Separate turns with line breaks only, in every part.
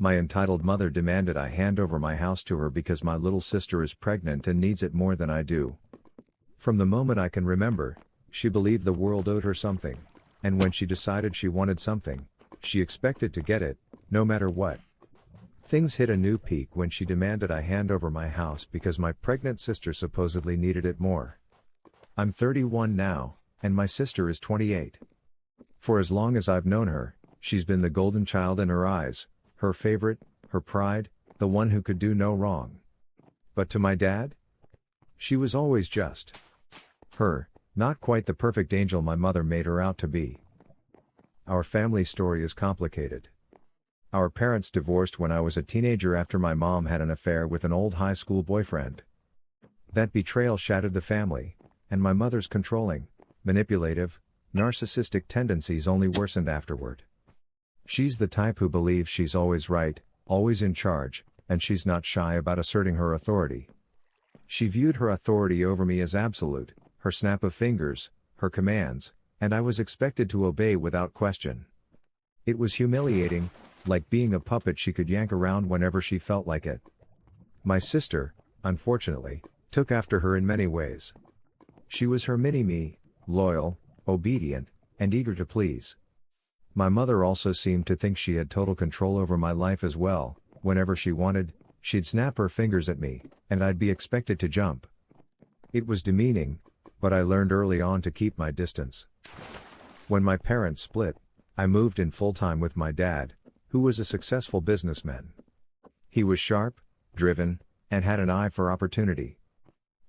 My entitled mother demanded I hand over my house to her because my little sister is pregnant and needs it more than I do. From the moment I can remember, she believed the world owed her something, and when she decided she wanted something, she expected to get it, no matter what. Things hit a new peak when she demanded I hand over my house because my pregnant sister supposedly needed it more. I'm 31 now, and my sister is 28. For as long as I've known her, she's been the golden child in her eyes, her favorite, her pride, the one who could do no wrong. But to my dad? She was always just her, not quite the perfect angel my mother made her out to be. Our family story is complicated. Our parents divorced when I was a teenager after my mom had an affair with an old high school boyfriend. That betrayal shattered the family, and my mother's controlling, manipulative, narcissistic tendencies only worsened afterward. She's the type who believes she's always right, always in charge, and she's not shy about asserting her authority. She viewed her authority over me as absolute, her snap of fingers, her commands, and I was expected to obey without question. It was humiliating, like being a puppet she could yank around whenever she felt like it. My sister, unfortunately, took after her in many ways. She was her mini-me, loyal, obedient, and eager to please. My mother also seemed to think she had total control over my life as well. Whenever she wanted, she'd snap her fingers at me, and I'd be expected to jump. It was demeaning, but I learned early on to keep my distance. When my parents split, I moved in full-time with my dad, who was a successful businessman. He was sharp, driven, and had an eye for opportunity.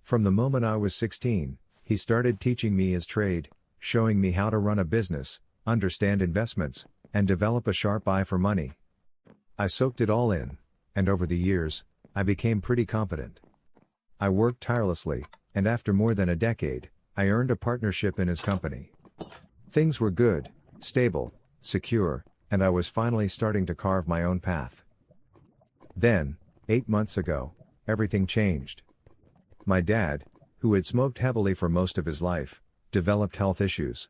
From the moment I was 16, he started teaching me his trade, showing me how to run a business, understand investments, and develop a sharp eye for money. I soaked it all in, and over the years, I became pretty competent. I worked tirelessly, and after more than a decade, I earned a partnership in his company. Things were good, stable, secure, and I was finally starting to carve my own path. Then, 8 months ago, everything changed. My dad, who had smoked heavily for most of his life, developed health issues.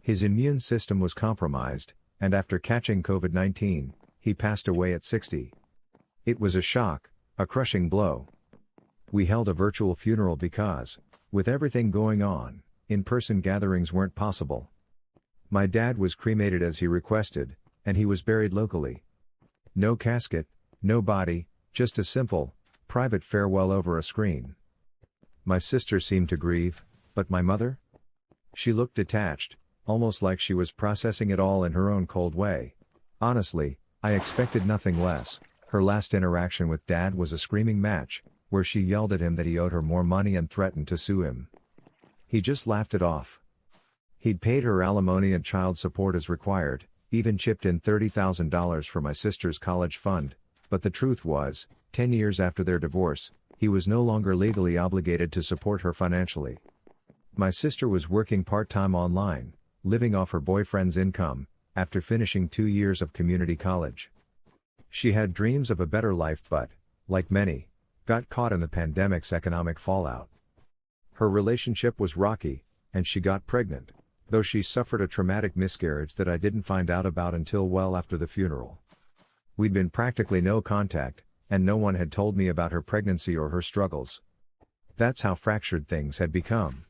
His immune system was compromised, and after catching COVID-19, he passed away at 60. It was a shock, a crushing blow. We held a virtual funeral because, with everything going on, in-person gatherings weren't possible. My dad was cremated as he requested, and he was buried locally. No casket, no body, just a simple, private farewell over a screen. My sister seemed to grieve, but my mother? She looked detached, almost like she was processing it all in her own cold way. Honestly, I expected nothing less. Her last interaction with Dad was a screaming match, where she yelled at him that he owed her more money and threatened to sue him. He just laughed it off. He'd paid her alimony and child support as required, even chipped in $30,000 for my sister's college fund, but the truth was, 10 years after their divorce, he was no longer legally obligated to support her financially. My sister was working part-time online, living off her boyfriend's income, after finishing 2 years of community college. She had dreams of a better life but, like many, got caught in the pandemic's economic fallout. Her relationship was rocky, and she got pregnant, though she suffered a traumatic miscarriage that I didn't find out about until well after the funeral. We'd been practically no contact, and no one had told me about her pregnancy or her struggles. That's how fractured things had become.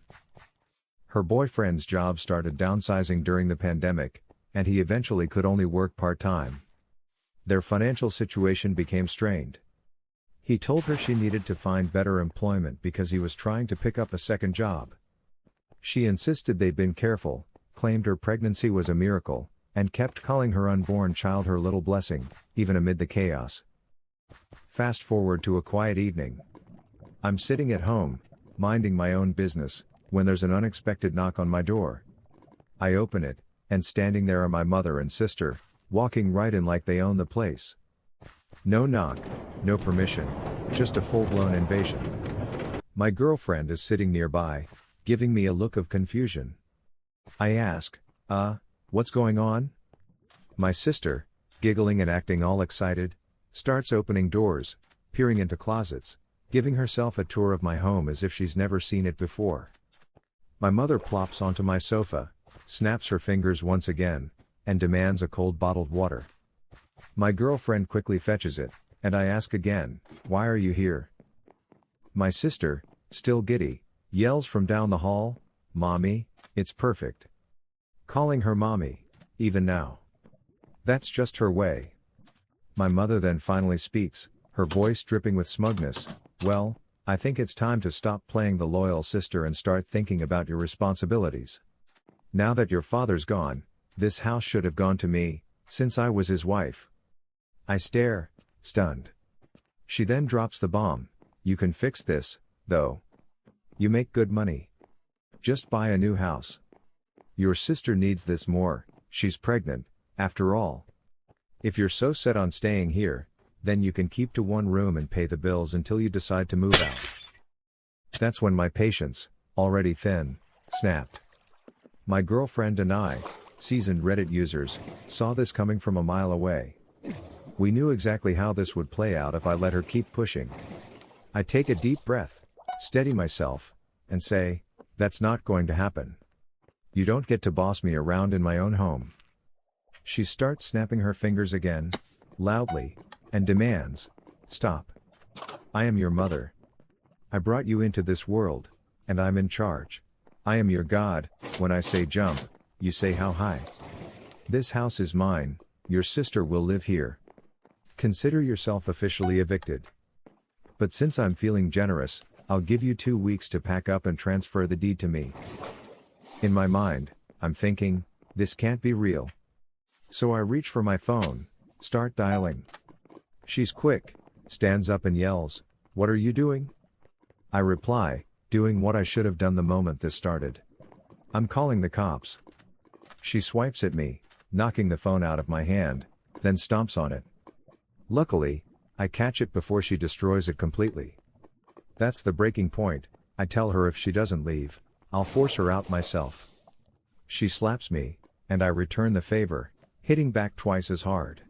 Her boyfriend's job started downsizing during the pandemic, and he eventually could only work part-time. Their financial situation became strained. He told her she needed to find better employment because he was trying to pick up a second job. She insisted they'd been careful, claimed her pregnancy was a miracle, and kept calling her unborn child her little blessing, even amid the chaos. Fast forward to a quiet evening. I'm sitting at home, minding my own business, when there's an unexpected knock on my door. I open it, and standing there are my mother and sister, walking right in like they own the place. No knock, no permission, just a full-blown invasion. My girlfriend is sitting nearby, giving me a look of confusion. I ask, what's going on? My sister, giggling and acting all excited, starts opening doors, peering into closets, giving herself a tour of my home as if she's never seen it before. My mother plops onto my sofa, snaps her fingers once again, and demands a cold bottled water. My girlfriend quickly fetches it, and I ask again, "Why are you here?" My sister, still giddy, yells from down the hall, "Mommy, it's perfect." Calling her mommy, even now. That's just her way. My mother then finally speaks, her voice dripping with smugness, "Well, I think it's time to stop playing the loyal sister and start thinking about your responsibilities. Now that your father's gone, this house should have gone to me, since I was his wife." I stare, stunned. She then drops the bomb, "You can fix this, though. You make good money. Just buy a new house. Your sister needs this more, she's pregnant, after all. If you're so set on staying here, then you can keep to one room and pay the bills until you decide to move out." That's when my patience, already thin, snapped. My girlfriend and I, seasoned Reddit users, saw this coming from a mile away. We knew exactly how this would play out if I let her keep pushing. I take a deep breath, steady myself, and say, "That's not going to happen. You don't get to boss me around in my own home." She starts snapping her fingers again, loudly, and demands, "Stop. I am your mother. I brought you into this world, and I'm in charge. I am your god. When I say jump, you say how high. This house is mine, your sister will live here. Consider yourself officially evicted. But since I'm feeling generous, I'll give you 2 weeks to pack up and transfer the deed to me." In my mind, I'm thinking, this can't be real. So I reach for my phone, start dialing. She's quick, stands up and yells, "What are you doing?" I reply, doing what I should have done the moment this started. "I'm calling the cops." She swipes at me, knocking the phone out of my hand, then stomps on it. Luckily, I catch it before she destroys it completely. That's the breaking point. I tell her if she doesn't leave, I'll force her out myself. She slaps me, and I return the favor, hitting back twice as hard.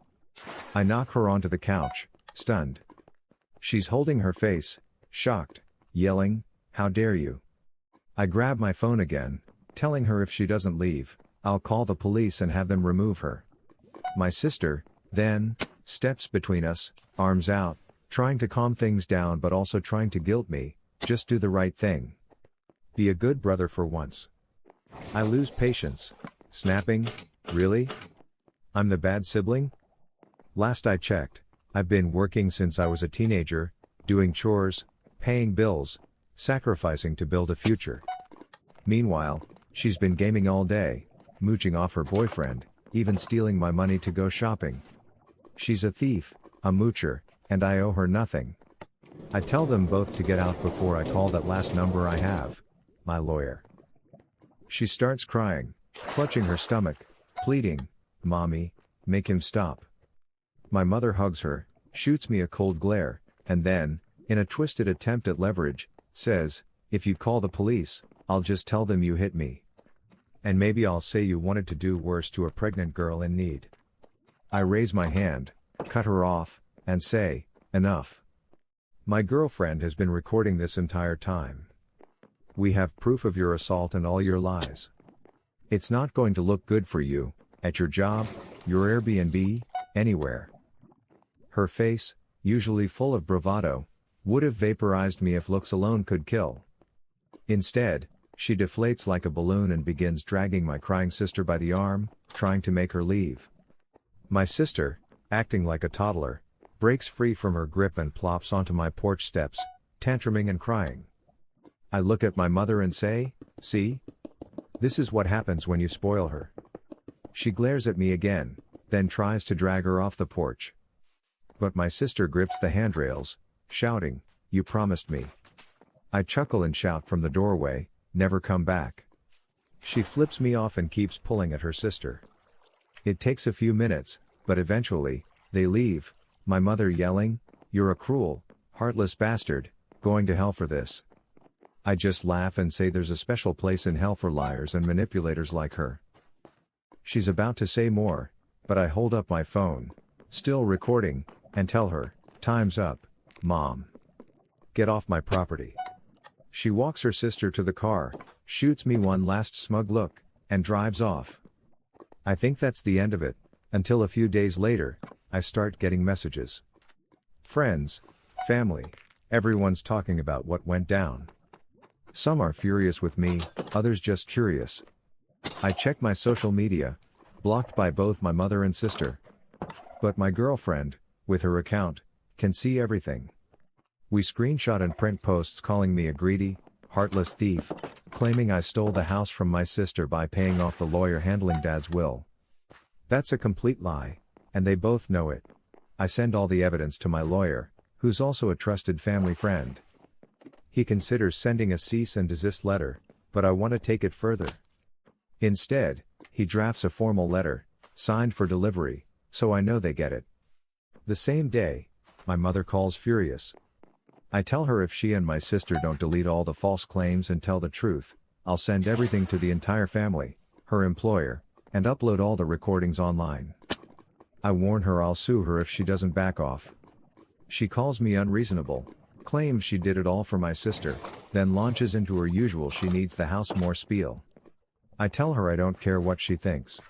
I knock her onto the couch, stunned. She's holding her face, shocked, yelling, "How dare you!" I grab my phone again, telling her if she doesn't leave, I'll call the police and have them remove her. My sister, then, steps between us, arms out, trying to calm things down but also trying to guilt me, "Just do the right thing. Be a good brother for once." I lose patience, snapping, "Really? I'm the bad sibling? Last I checked, I've been working since I was a teenager, doing chores, paying bills, sacrificing to build a future. Meanwhile, she's been gaming all day, mooching off her boyfriend, even stealing my money to go shopping. She's a thief, a moocher, and I owe her nothing. I tell them both to get out before I call that last number I have, my lawyer." She starts crying, clutching her stomach, pleading, "Mommy, make him stop." My mother hugs her, shoots me a cold glare, and then, in a twisted attempt at leverage, says, "If you call the police, I'll just tell them you hit me. And maybe I'll say you wanted to do worse to a pregnant girl in need." I raise my hand, cut her off, and say, "Enough. My girlfriend has been recording this entire time. We have proof of your assault and all your lies. It's not going to look good for you, at your job, your Airbnb, anywhere." Her face, usually full of bravado, would have vaporized me if looks alone could kill. Instead, she deflates like a balloon and begins dragging my crying sister by the arm, trying to make her leave. My sister, acting like a toddler, breaks free from her grip and plops onto my porch steps, tantruming and crying. I look at my mother and say, "See? This is what happens when you spoil her." She glares at me again, then tries to drag her off the porch. But my sister grips the handrails, shouting, "You promised me." I chuckle and shout from the doorway, "Never come back." She flips me off and keeps pulling at her sister. It takes a few minutes, but eventually, they leave, my mother yelling, "You're a cruel, heartless bastard, going to hell for this." I just laugh and say there's a special place in hell for liars and manipulators like her. She's about to say more, but I hold up my phone, still recording, and tell her, "Time's up, Mom. Get off my property." She walks her sister to the car, shoots me one last smug look, and drives off. I think that's the end of it, until a few days later, I start getting messages. Friends, family, everyone's talking about what went down. Some are furious with me, others just curious. I check my social media, blocked by both my mother and sister. But my girlfriend, with her account, can see everything. We screenshot and print posts calling me a greedy, heartless thief, claiming I stole the house from my sister by paying off the lawyer handling Dad's will. That's a complete lie, and they both know it. I send all the evidence to my lawyer, who's also a trusted family friend. He considers sending a cease and desist letter, but I want to take it further. Instead, he drafts a formal letter, signed for delivery, so I know they get it. The same day, my mother calls furious. I tell her if she and my sister don't delete all the false claims and tell the truth, I'll send everything to the entire family, her employer, and upload all the recordings online. I warn her I'll sue her if she doesn't back off. She calls me unreasonable, claims she did it all for my sister, then launches into her usual she needs the house more spiel. I tell her I don't care what she thinks.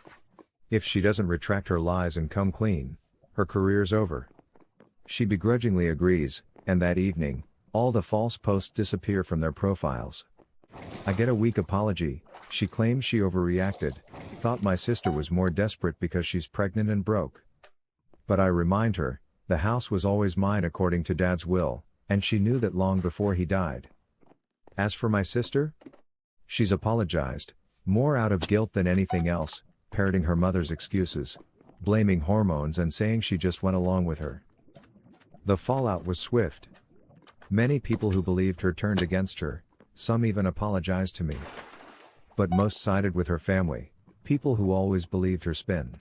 If she doesn't retract her lies and come clean, her career's over. She begrudgingly agrees, and that evening, all the false posts disappear from their profiles. I get a weak apology. She claims she overreacted, thought my sister was more desperate because she's pregnant and broke. But I remind her, the house was always mine according to Dad's will, and she knew that long before he died. As for my sister? She's apologized, more out of guilt than anything else, parroting her mother's excuses, blaming hormones and saying she just went along with her. The fallout was swift. Many people who believed her turned against her, some even apologized to me. But most sided with her family, people who always believed her spin.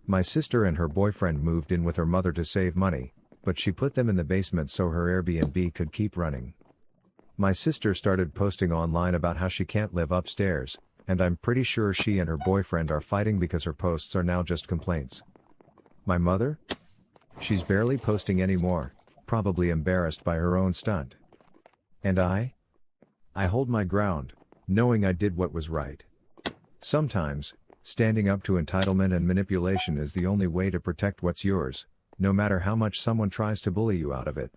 My sister and her boyfriend moved in with her mother to save money, but she put them in the basement so her Airbnb could keep running. My sister started posting online about how she can't live upstairs, and I'm pretty sure she and her boyfriend are fighting because her posts are now just complaints. My mother? She's barely posting anymore, probably embarrassed by her own stunt. And I hold my ground, knowing I did what was right. Sometimes, standing up to entitlement and manipulation is the only way to protect what's yours, no matter how much someone tries to bully you out of it.